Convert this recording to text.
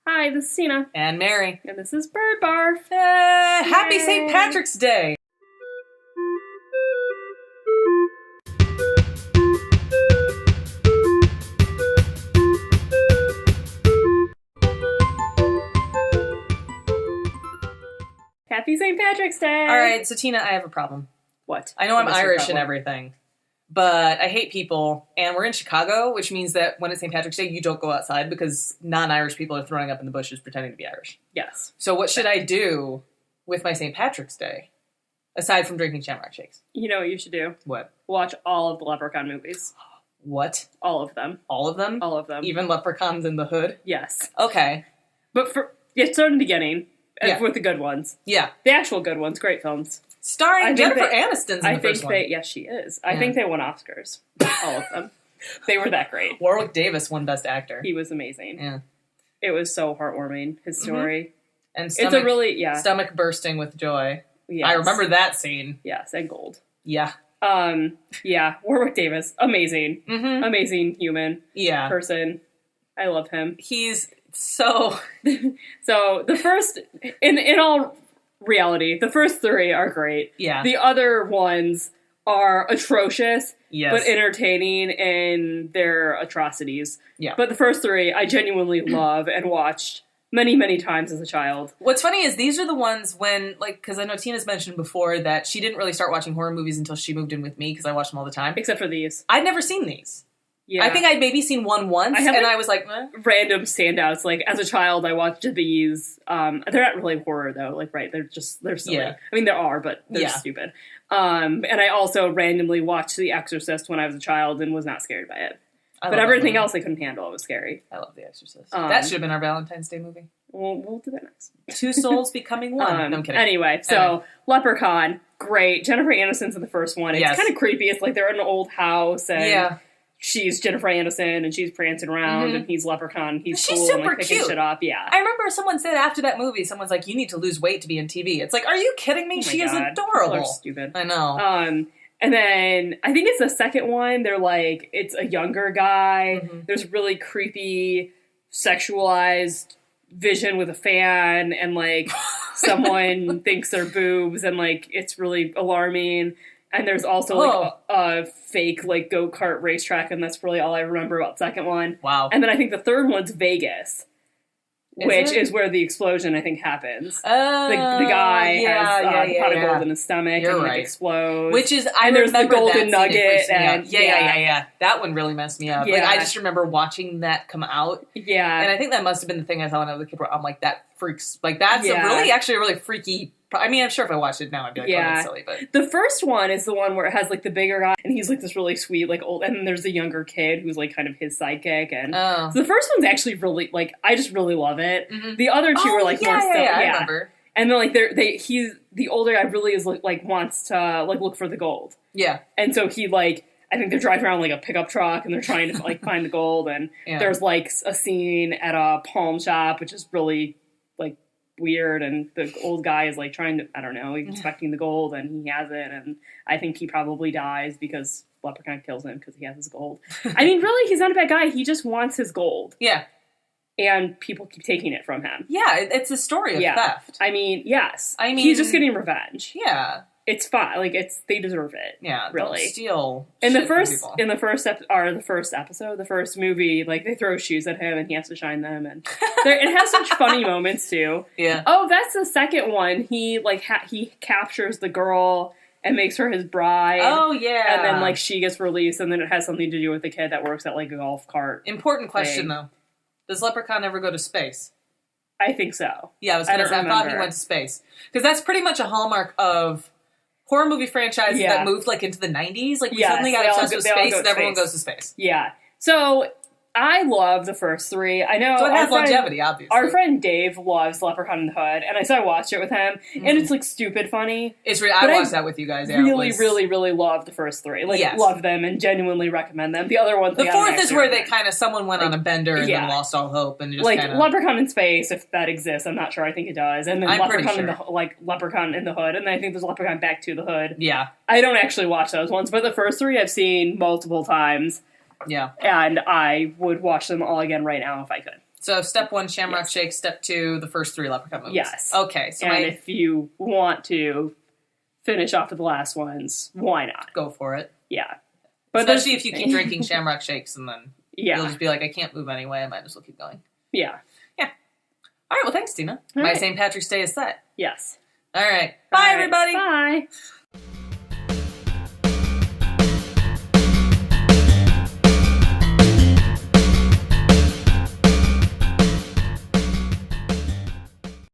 Hi, this is Tina. And Mary. And this is Bird Barf. Happy St. Patrick's Day! Happy St. Patrick's Day! Alright, so Tina, I have a problem. What? I know I'm What's your Irish and problem? everything, but I hate people, and we're in Chicago, which means that when it's St. Patrick's Day, you don't go outside because non-Irish people are throwing up in the bushes pretending to be Irish. Yes. So what should I do with my St. Patrick's Day, aside from drinking Shamrock Shakes? You know what you should do? What? Watch all of the Leprechaun movies. What? All of them. All of them? All of them. Even Leprechauns in the Hood? Yes. Okay. But start in the beginning. Yeah. With the good ones. Yeah. The actual good ones. Great films. Starring Jennifer Aniston's in the first one. Yes, she is. I think they won Oscars. All of them. They were that great. Warwick Davis won Best Actor. He was amazing. Yeah. It was so heartwarming, his story. And It's a really, stomach bursting with joy. Yes. I remember that scene. Yes, and gold. Yeah. Yeah, Warwick Davis, amazing. Mm-hmm. Amazing human. Yeah. Person. I love him. He's so... So, the first, in all reality, the first three are great. Yeah. The other ones are atrocious, Yes. but entertaining in their atrocities. Yeah. But the first three, I genuinely love and watched many, many times as a child. What's funny is these are the ones when, because I know Tina's mentioned before that she didn't really start watching horror movies until she moved in with me, because I watched them all the time. Except for these. I'd never seen these. Yeah. I think I'd maybe seen one once, I was like, random standouts. Like, as a child, I watched these. They're not really horror, though. Like, right, they're silly. Yeah. I mean, there are, but they're stupid. And I also randomly watched The Exorcist when I was a child and was not scared by it. But everything else I couldn't handle. It was scary. I love The Exorcist. That should have been our Valentine's Day movie. We'll do that next. Two souls becoming one. No, I'm kidding. Anyway, Leprechaun, great. Jennifer Aniston's in the first one. It's kind of creepy. It's like they're in an old house and she's Jennifer Aniston and she's prancing around and he's Leprechaun. He's she's cool super and like picking cute. shit up. Yeah. I remember someone said after that movie, someone's like, you need to lose weight to be in TV. It's like, are you kidding me? Oh my She is God. adorable. People are stupid. I know. And then I think it's the second one. They're like, it's a younger guy. Mm-hmm. There's really creepy, sexualized vision with a fan, and like someone thinks they're boobs, and like it's really alarming. And there's also like a fake like go-kart racetrack, and that's really all I remember about the second one. Wow. And then I think the third one's Vegas. Is where the explosion, I think, happens. The guy has a pot of gold in his stomach and like explodes. Which is, and there's the golden nugget. And yeah. That one really messed me up. Yeah. Like, I just remember watching that come out. Yeah. And I think that must have been the thing I saw when I was a kid where I'm like, that freaks. Like, that's a really freaky. I mean, I'm sure if I watched it now, I'd be like, oh, that's silly. But the first one is the one where it has like the bigger guy, and he's like this really sweet, like old, and then there's the younger kid who's like kind of his sidekick. And so the first one's actually really like, I just really love it. Mm-hmm. The other two are like more stuff. Yeah, I remember. And then like he's the older guy really is like wants to like look for the gold. Yeah. And so he like, I think they're driving around like a pickup truck and they're trying to like find the gold. And there's like a scene at a pawn shop, which is really like weird, and the old guy is like trying to, I don't know, expecting the gold, and he has it, and I think he probably dies because Leprechaun kills him because he has his gold. I mean, really, he's not a bad guy. He just wants his gold. Yeah. And people keep taking it from him. Yeah, it's a story of theft. I mean, yes. I mean, he's just getting revenge. Yeah. It's fine. Like, they deserve it. Yeah, really. Don't steal in shit the first from people. in the first episode, the first movie, like they throw shoes at him and he has to shine them, and it has such funny moments too. Yeah. Oh, that's the second one. He like he captures the girl and makes her his bride. Oh yeah. And then like she gets released, and then it has something to do with the kid that works at like a golf cart. Important question though. Does Leprechaun ever go to space? I think so. Yeah, I thought he went to space, because that's pretty much a hallmark of horror movie franchises that moved like into the 90s. Like we suddenly got obsessed with space and everyone goes to space. Yeah. So I love the first three. I know. So it has longevity, obviously. Our friend Dave loves Leprechaun in the Hood, and I watched it with him, and it's like stupid funny. I watched that with you guys. Yeah, really love the first three. Like, love them and genuinely recommend them. The other ones, the fourth is where they kind of someone went on a bender and then lost all hope and just like kinda... Leprechaun in Space, if that exists. I'm not sure. I think it does. And then Leprechaun in the Hood, and then I think there's Leprechaun Back to the Hood. Yeah, I don't actually watch those ones, but the first three I've seen multiple times. Yeah. And I would watch them all again right now if I could. So step 1, Shamrock Shake. Step 2, the first 3 Leprechaun movies. Yes. Okay. So and if you want to finish off with the last ones, why not? Go for it. Yeah. But especially if you keep drinking Shamrock Shakes and then you'll just be like, I can't move anyway. I might as well keep going. Yeah. Yeah. All right. Well, thanks, Tina. My St. Patrick's Day is set. Yes. All right. Bye, everybody. Bye.